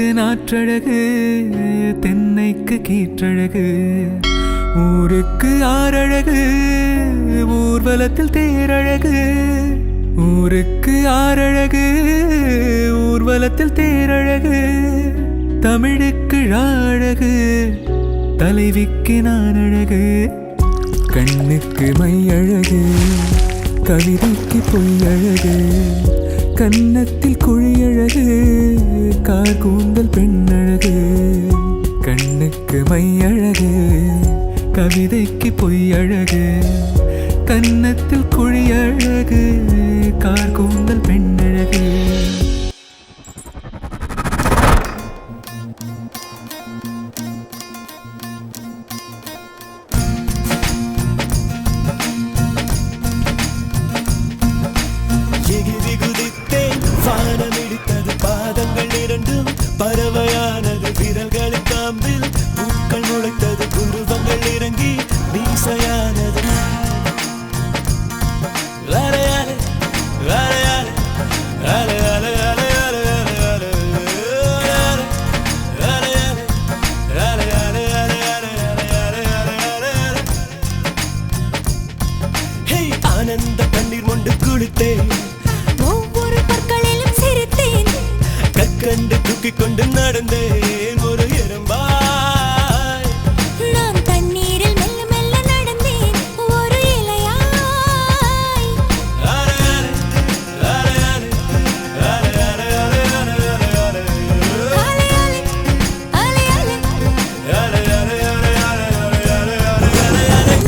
தென்னைக்கு நாற்றழகு தென்னைக்கு கீற்றழகு ஊருக்கு ஆறழகு ஊர்வலத்தில் தேரழகு ஊருக்கு ஆறழகு ஊர்வலத்தில் தேரழகு தமிழுக்கு அழகு தலைவிக்கு நான் அழகு கண்ணுக்கு மை அழகு கவிதைக்கு பொய் அழகு கன்னத்தில் குழியழகு கார் கூந்தல் பெண்ணழகு கண்ணுக்கு மை அழகு கவிதைக்கு பொய் அழகு கன்னத்தில் குழியழகு கார் கூந்தல் பெண்ணழகு பாதங்கள் இரண்டும் பறவையானது விரல்களின் காம்பில் பூக்கள் முளைத்தது புருவங்கள் இறங்கி மீசையானது ஆனந்த கண்ணீர் கொண்டு குளித்தேன் கண்டு தூக்கிக் கொண்டு நடந்தேன் ஒரு எறும்பாய் நான் தண்ணீரில் மெல்ல மெல்ல நடந்தேன் ஒரு இலையாய்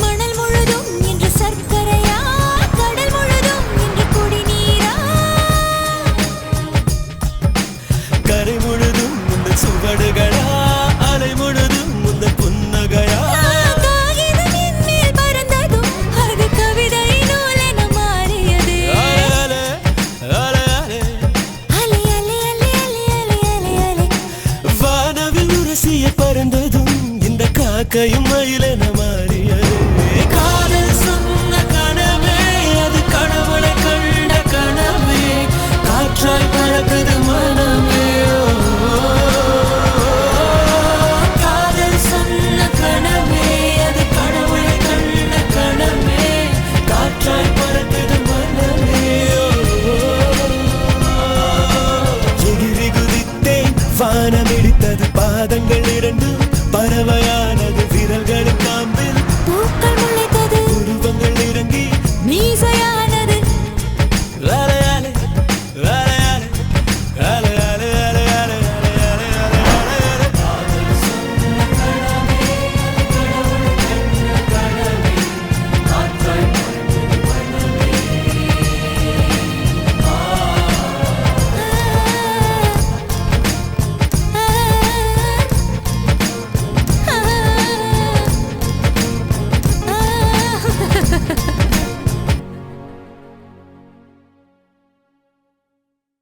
மணல் முழுதும் இன்று சர்க்கரையா கடல் முழுதும் இன்று குடிநீரா கரை முழுதும் இந்த சுவடுகளா அலை முழுதும் இந்த புன்னகையா காகிதம் என்மேல் பறந்ததும் அது கவிதை நூலென மாறியது அலை அலை அலை அலை அலை அலை வானவில் உரசிய பறந்ததும் இந்த காக்கையும் மயிலென மாறியது காதல் சொன்ன கனவே அது கடவுளை கண்ட கனவே காற்றாய் பறக்குது மனமே வானம் இடித்தது பாதங்கள் இரண்டும் பறவையா